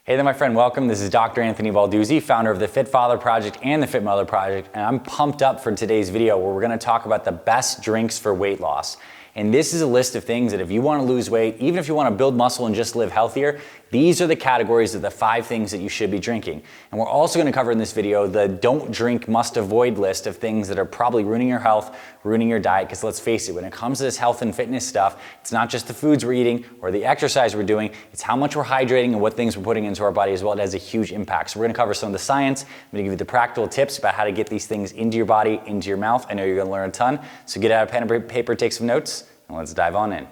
Hey there, my friend. Welcome. This is Dr. Anthony Balduzzi, founder of the Fit Father Project and the Fit Mother Project, and I'm pumped up for today's video where we're going to talk about the best drinks for weight loss. And this is a list of things that if you want to lose weight, even if you want to build muscle and just live healthier, these are the categories of the 5 things that you should be drinking. And we're also going to cover in this video the don't drink, must avoid list of things that are probably ruining your health, ruining your diet, because let's face it, when it comes to this health and fitness stuff, it's not just the foods we're eating or the exercise we're doing, it's how much we're hydrating and what things we're putting into our body as well. It has a huge impact. So we're going to cover some of the science. I'm going to give you the practical tips about how to get these things into your body, into your mouth. I know you're going to learn a ton. So get out a pen and paper, take some notes, and let's dive on in.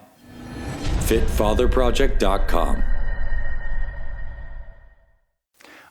FitFatherProject.com.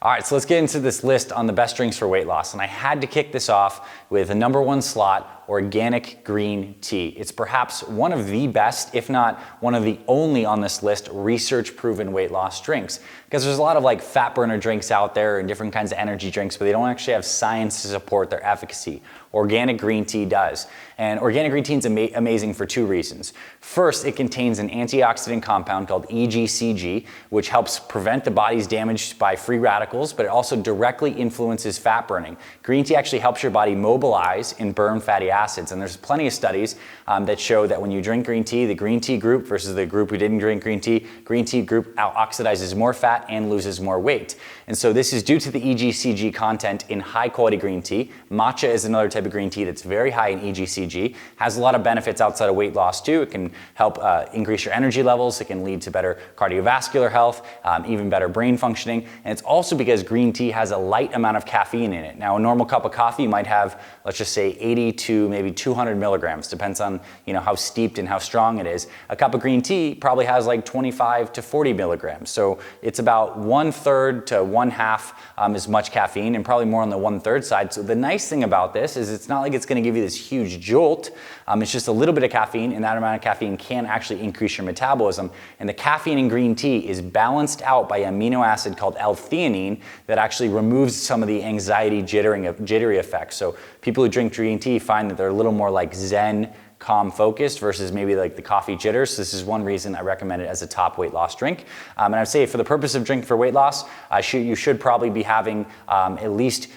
All right, so let's get into this list on the best drinks for weight loss. And I had to kick this off with the number 1 slot, organic green tea. It's perhaps one of the best, if not one of the only on this list, research-proven weight loss drinks. Because there's a lot of like fat burner drinks out there and different kinds of energy drinks, but they don't actually have science to support their efficacy. Organic green tea does. And organic green tea is amazing for 2 reasons. First, it contains an antioxidant compound called EGCG, which helps prevent the body's damage by free radicals, but it also directly influences fat burning. Green tea actually helps your body mobilize and burn fatty acids. And there's plenty of studies that show that when you drink green tea, the green tea group versus the group who didn't drink green tea group oxidizes more fat and loses more weight. And so this is due to the EGCG content in high quality green tea. Matcha is another type of green tea that's very high in EGCG, has a lot of benefits outside of weight loss too. It can help increase your energy levels. It can lead to better cardiovascular health, even better brain functioning. And it's also because green tea has a light amount of caffeine in it. Now, a normal cup of coffee might have, let's just say 80 to maybe 200 milligrams, depends on how steeped and how strong it is. A cup of green tea probably has like 25 to 40 milligrams. So it's about 1/3 to 1/2 as much caffeine, and probably more on the 1/3 side. So the nice thing about this is it's not like it's going to give you this huge jolt. It's just a little bit of caffeine, and that amount of caffeine can actually increase your metabolism. And the caffeine in green tea is balanced out by an amino acid called L-theanine that actually removes some of the anxiety jittery effects. So people who drink green tea find that they're a little more like zen, calm focused versus maybe like the coffee jitters. So this is one reason I recommend it as a top weight loss drink. And I'd say for the purpose of drinking for weight loss, you should probably be having at least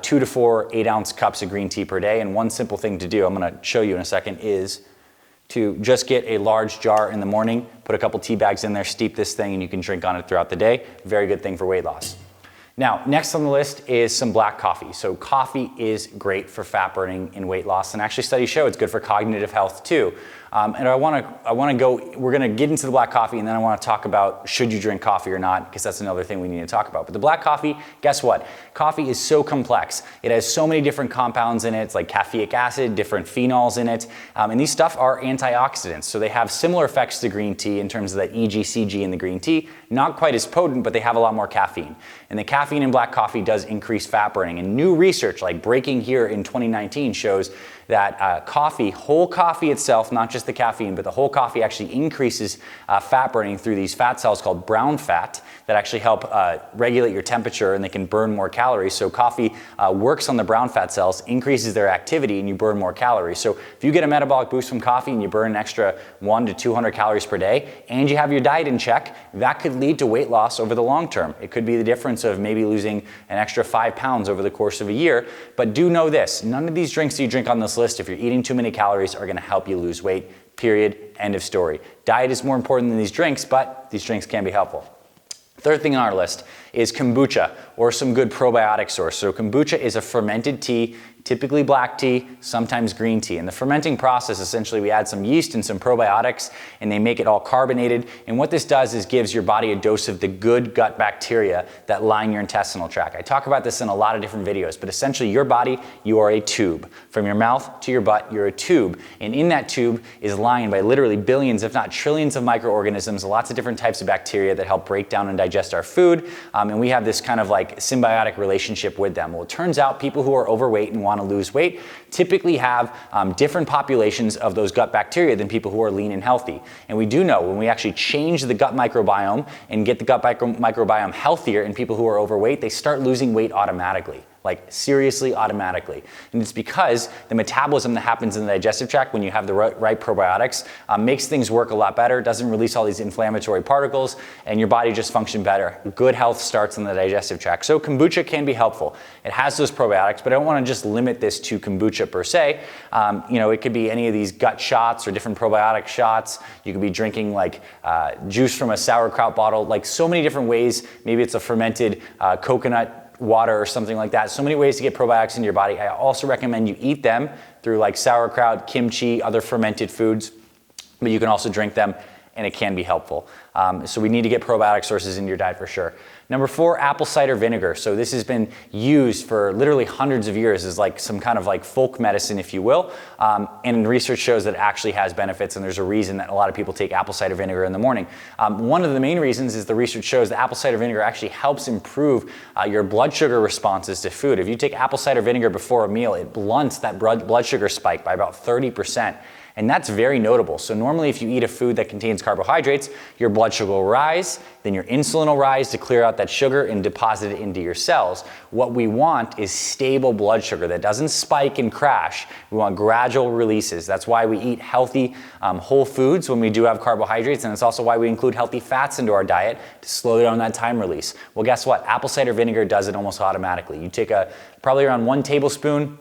2 to 4 8-ounce cups of green tea per day. And one simple thing to do, I'm going to show you in a second, is to just get a large jar in the morning, put a couple tea bags in there, steep this thing, and you can drink on it throughout the day. Very good thing for weight loss. Now, next on the list is some black coffee. So coffee is great for fat burning and weight loss, and actually studies show it's good for cognitive health too. And we're gonna get into the black coffee, and then I wanna talk about should you drink coffee or not, because that's another thing we need to talk about. But the black coffee, guess what? Coffee is so complex. It has so many different compounds in it. It's like caffeic acid, different phenols in it. And these stuff are antioxidants. So they have similar effects to green tea in terms of that EGCG in the green tea. Not quite as potent, but they have a lot more caffeine. And the caffeine in black coffee does increase fat burning. And new research, like breaking here in 2019, shows that whole coffee itself, not just the caffeine, but the whole coffee actually increases fat burning through these fat cells called brown fat that actually help regulate your temperature, and they can burn more calories. So coffee works on the brown fat cells, increases their activity, and you burn more calories. So if you get a metabolic boost from coffee and you burn an extra 100 to 200 calories per day, and you have your diet in check, that could lead to weight loss over the long term. It could be the difference of maybe losing an extra 5 pounds over the course of a year. But do know this, none of these drinks that you drink on this list, if you're eating too many calories, are going to help you lose weight, period, end of story. Diet is more important than these drinks, but these drinks can be helpful. Third thing on our list is kombucha, or some good probiotic source. So kombucha is a fermented tea, typically black tea, sometimes green tea. In the fermenting process, essentially we add some yeast and some probiotics, and they make it all carbonated. And what this does is gives your body a dose of the good gut bacteria that line your intestinal tract. I talk about this in a lot of different videos, but essentially your body, you are a tube. From your mouth to your butt, you're a tube. And in that tube is lined by literally billions, if not trillions of microorganisms, lots of different types of bacteria that help break down and digest our food. And we have this kind of like symbiotic relationship with them. Well, it turns out people who are overweight and want to lose weight typically have different populations of those gut bacteria than people who are lean and healthy. And we do know when we actually change the gut microbiome and get the gut microbiome healthier in people who are overweight, they start losing weight automatically. like seriously automatically. And it's because the metabolism that happens in the digestive tract when you have the right probiotics makes things work a lot better, doesn't release all these inflammatory particles, and your body just function better. Good health starts in the digestive tract. So kombucha can be helpful. It has those probiotics, but I don't want to just limit this to kombucha per se. It could be any of these gut shots or different probiotic shots. You could be drinking like juice from a sauerkraut bottle, like so many different ways. Maybe it's a fermented coconut water or something like that. So many ways to get probiotics into your body. I also recommend you eat them through like sauerkraut, kimchi, other fermented foods, but you can also drink them and it can be helpful. So we need to get probiotic sources into your diet for sure. Number 4, apple cider vinegar. So this has been used for literally hundreds of years as like some kind of like folk medicine, if you will. And research shows that it actually has benefits, and there's a reason that a lot of people take apple cider vinegar in the morning. One of the main reasons is the research shows that apple cider vinegar actually helps improve your blood sugar responses to food. If you take apple cider vinegar before a meal, it blunts that blood sugar spike by about 30%. And that's very notable. So normally if you eat a food that contains carbohydrates, your blood sugar will rise, then your insulin will rise to clear out that sugar and deposit it into your cells. What we want is stable blood sugar that doesn't spike and crash. We want gradual releases. That's why we eat healthy whole foods when we do have carbohydrates, and it's also why we include healthy fats into our diet to slow down that time release. Well, guess what? Apple cider vinegar does it almost automatically. You take probably around 1 tablespoon,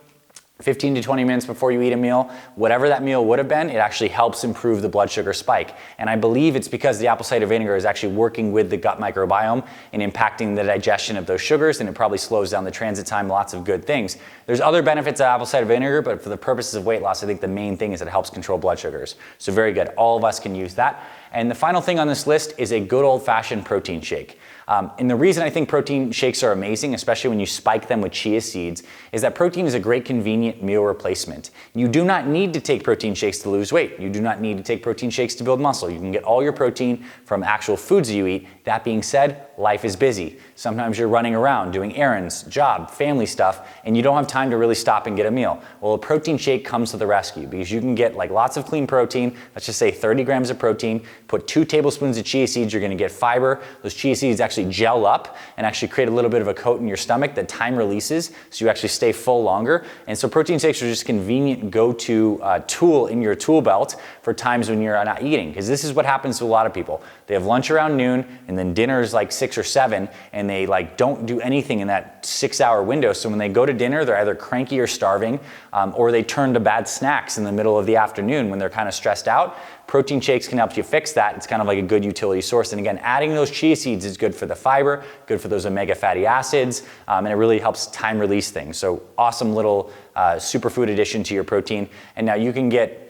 15 to 20 minutes before you eat a meal, whatever that meal would have been, it actually helps improve the blood sugar spike. And I believe it's because the apple cider vinegar is actually working with the gut microbiome and impacting the digestion of those sugars, and it probably slows down the transit time, lots of good things. There's other benefits of apple cider vinegar, but for the purposes of weight loss, I think the main thing is it helps control blood sugars. So very good. All of us can use that. And the final thing on this list is a good old-fashioned protein shake. And the reason I think protein shakes are amazing, especially when you spike them with chia seeds, is that protein is a great convenient meal replacement. You do not need to take protein shakes to lose weight. You do not need to take protein shakes to build muscle. You can get all your protein from actual foods you eat. That being said, life is busy. Sometimes you're running around doing errands, job, family stuff, and you don't have time to really stop and get a meal. Well, a protein shake comes to the rescue because you can get like lots of clean protein, let's just say 30 grams of protein, put 2 tablespoons of chia seeds, you're gonna get fiber. Those chia seeds actually gel up and actually create a little bit of a coat in your stomach that time releases, so you actually stay full longer. And so protein shakes are just a convenient go-to tool in your tool belt for times when you're not eating, because this is what happens to a lot of people. They have lunch around noon and then dinner is like 6 or 7, and they like don't do anything in that 6-hour window. So when they go to dinner, they're either cranky or starving, or they turn to bad snacks in the middle of the afternoon when they're kind of stressed out. Protein shakes can help you fix that. It's kind of like a good utility source. And again, adding those chia seeds is good for the fiber, good for those omega fatty acids, and it really helps time release things. So awesome little superfood addition to your protein. And now you can get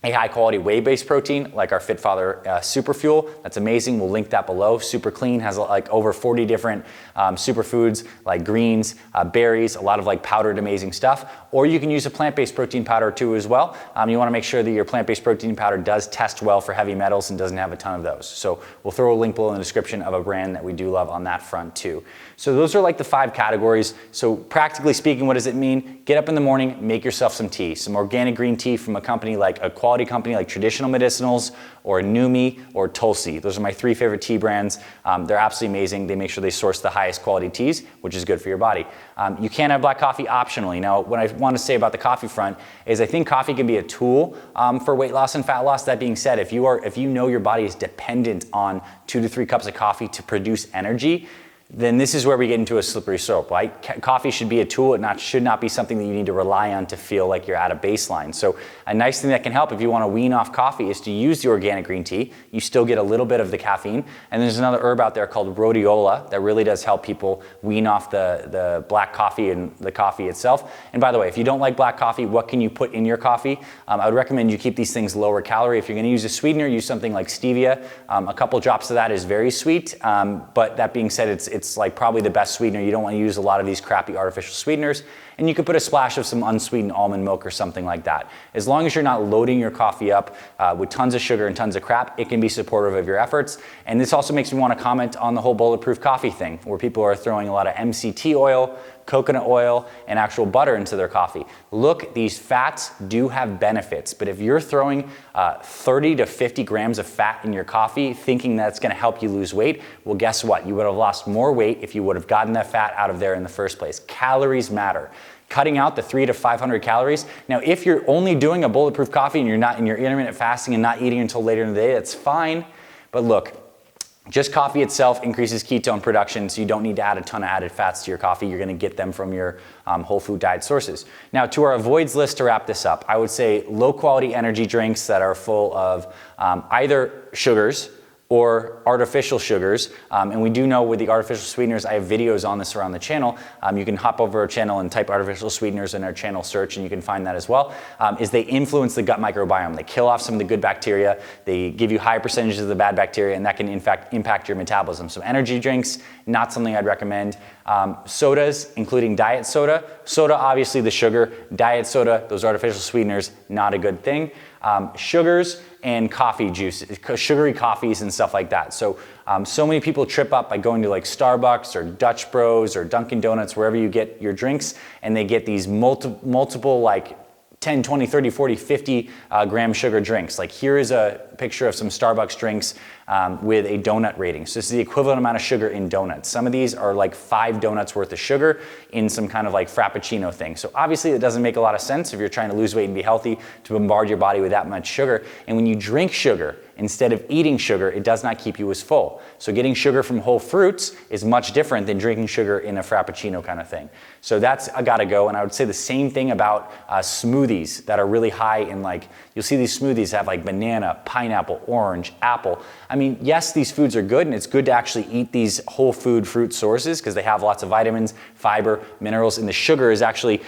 a high quality whey-based protein like our FitFather Super Fuel. That's amazing. We'll link that below. Super clean, has like over 40 different superfoods like greens, berries, a lot of like powdered amazing stuff. Or you can use a plant-based protein powder too as well. You want to make sure that your plant-based protein powder does test well for heavy metals and doesn't have a ton of those. So we'll throw a link below in the description of a brand that we do love on that front too. So those are like the 5 categories. So practically speaking, what does it mean? Get up in the morning, make yourself some tea, some organic green tea from a company like a quality company like Traditional Medicinals or Numi or Tulsi. Those are my 3 favorite tea brands. They're absolutely amazing. They make sure they source the highest quality teas, which is good for your body. You can have black coffee optionally. Now, what I want to say about the coffee front is I think coffee can be a tool for weight loss and fat loss. That being said, if you know your body is dependent on 2 to 3 cups of coffee to produce energy, then this is where we get into a slippery slope, right? Coffee should be a tool. It should not be something that you need to rely on to feel like you're at a baseline. So a nice thing that can help if you want to wean off coffee is to use the organic green tea. You still get a little bit of the caffeine. And there's another herb out there called rhodiola that really does help people wean off the black coffee and the coffee itself. And by the way, if you don't like black coffee, what can you put in your coffee? I would recommend you keep these things lower calorie. If you're going to use a sweetener, use something like stevia. A couple drops of that is very sweet. But that being said, it's like probably the best sweetener. You don't want to use a lot of these crappy artificial sweeteners. And you could put a splash of some unsweetened almond milk or something like that. As long as you're not loading your coffee up with tons of sugar and tons of crap, it can be supportive of your efforts. And this also makes me want to comment on the whole bulletproof coffee thing, where people are throwing a lot of MCT oil, coconut oil, and actual butter into their coffee. Look, these fats do have benefits, but if you're throwing 30 to 50 grams of fat in your coffee thinking that's gonna help you lose weight, well, guess what? You would have lost more weight if you would have gotten that fat out of there in the first place. Calories matter. Cutting out the 300 to 500 calories. Now, if you're only doing a bulletproof coffee and you're not in your intermittent fasting and not eating until later in the day, that's fine. But look, just coffee itself increases ketone production, so you don't need to add a ton of added fats to your coffee. You're gonna get them from your whole food diet sources. Now, to our avoids list to wrap this up, I would say low quality energy drinks that are full of either sugars or artificial sugars. And we do know with the artificial sweeteners, I have videos on this around the channel. You can hop over our channel and type artificial sweeteners in our channel search and you can find that as well, is they influence the gut microbiome. They kill off some of the good bacteria. They give you high percentages of the bad bacteria, and that can in fact impact your metabolism. So energy drinks, not something I'd recommend. Sodas, including diet soda. Soda, obviously the sugar. Diet soda, those artificial sweeteners, not a good thing. Sugars and coffee juices, sugary coffees and stuff like that. So, so many people trip up by going to like Starbucks or Dutch Bros or Dunkin' Donuts, wherever you get your drinks, and they get these multiple like 10, 20, 30, 40, 50 gram sugar drinks. Like here is a picture of some Starbucks drinks with a donut rating. So this is the equivalent amount of sugar in donuts. Some of these are like 5 donuts worth of sugar in some kind of like Frappuccino thing. So obviously it doesn't make a lot of sense if you're trying to lose weight and be healthy to bombard your body with that much sugar. And when you drink sugar, instead of eating sugar, it does not keep you as full. So getting sugar from whole fruits is much different than drinking sugar in a Frappuccino kind of thing. So that's a gotta go. And I would say the same thing about smoothies that are really high in like, you'll see these smoothies have like banana, pineapple, orange, apple. I mean, yes, these foods are good and it's good to actually eat these whole food fruit sources because they have lots of vitamins, fiber, minerals, and the sugar is actually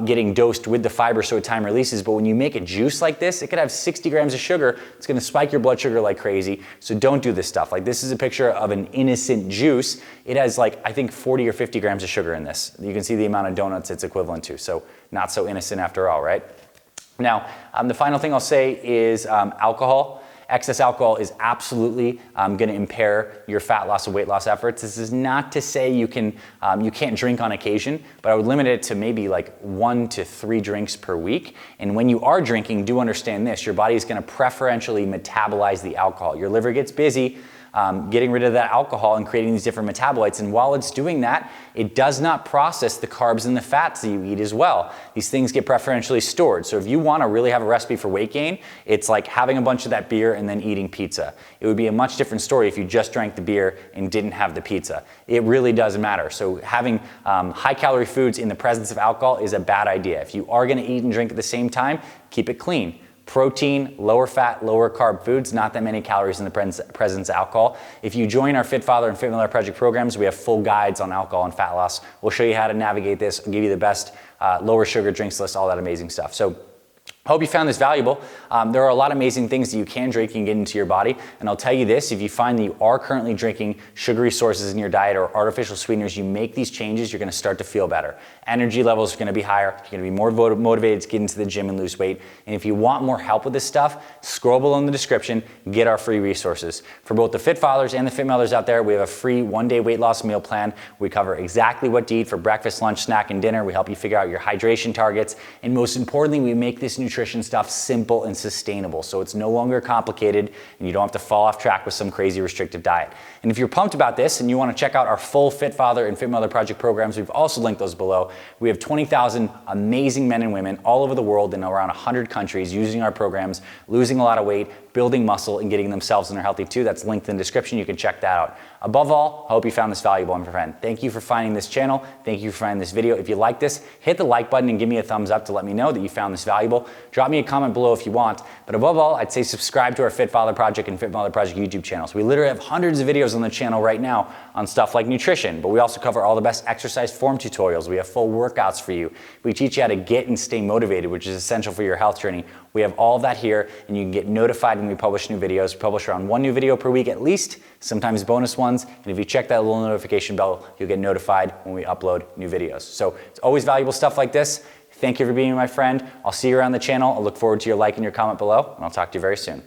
getting dosed with the fiber so time releases. But when you make a juice like this, it could have 60 grams of sugar. It's gonna spike your blood sugar like crazy. So don't do this stuff. Like this is a picture of an innocent juice. It has like, I think 40 or 50 grams of sugar in this. You can see the amount of donuts it's equivalent to. So not so innocent after all, right? Now, the final thing I'll say is alcohol. Excess alcohol is absolutely going to impair your fat loss and weight loss efforts. This is not to say you can't drink on occasion, but I would limit it to maybe like 1 to 3 drinks per week. And when you are drinking, do understand this: your body is going to preferentially metabolize the alcohol. Your liver gets busy getting rid of that alcohol and creating these different metabolites. And while it's doing that, it does not process the carbs and the fats that you eat as well. These things get preferentially stored. So if you want to really have a recipe for weight gain, it's like having a bunch of that beer and then eating pizza. It would be a much different story if you just drank the beer and didn't have the pizza. It really does matter. So having high calorie foods in the presence of alcohol is a bad idea. If you are going to eat and drink at the same time, keep it clean. Protein, lower fat, lower carb foods, not that many calories in the presence of alcohol. If you join our Fit Father and Fit Mother Project programs, we have full guides on alcohol and fat loss. We'll show you how to navigate this, give you the best lower sugar drinks list, all that amazing stuff. So I hope you found this valuable. There are a lot of amazing things that you can drink and get into your body. And I'll tell you this, if you find that you are currently drinking sugary sources in your diet or artificial sweeteners, you make these changes, you're gonna start to feel better. Energy levels are gonna be higher. You're gonna be more motivated to get into the gym and lose weight. And if you want more help with this stuff, scroll below in the description, get our free resources. For both the Fit Fathers and the Fit Mothers out there, we have a free 1-day weight loss meal plan. We cover exactly what to eat for breakfast, lunch, snack, and dinner. We help you figure out your hydration targets. And most importantly, we make this nutrition stuff simple and sustainable, so it's no longer complicated and you don't have to fall off track with some crazy restrictive diet. And if you're pumped about this and you want to check out our full Fit Father and Fit Mother Project programs, we've also linked those below. We have 20,000 amazing men and women all over the world in around 100 countries using our programs, losing a lot of weight, building muscle, and getting themselves and their healthy too. That's linked in the description. You can check that out. Above all, I hope you found this valuable, my friend. Thank you for finding this channel. Thank you for finding this video. If you like this, hit the like button and give me a thumbs up to let me know that you found this valuable. Drop me a comment below if you want. But above all, I'd say subscribe to our Fit Father Project and Fit Mother Project YouTube channels. We literally have hundreds of videos on the channel right now on stuff like nutrition, but we also cover all the best exercise form tutorials. We have full workouts for you. We teach you how to get and stay motivated, which is essential for your health journey. We have all of that here, and you can get notified when when we publish new videos. We publish around 1 new video per week at least, sometimes bonus ones. And if you check that little notification bell, you'll get notified when we upload new videos. So it's always valuable stuff like this. Thank you for being my friend. I'll see you around the channel. I'll look forward to your like and your comment below, and I'll talk to you very soon.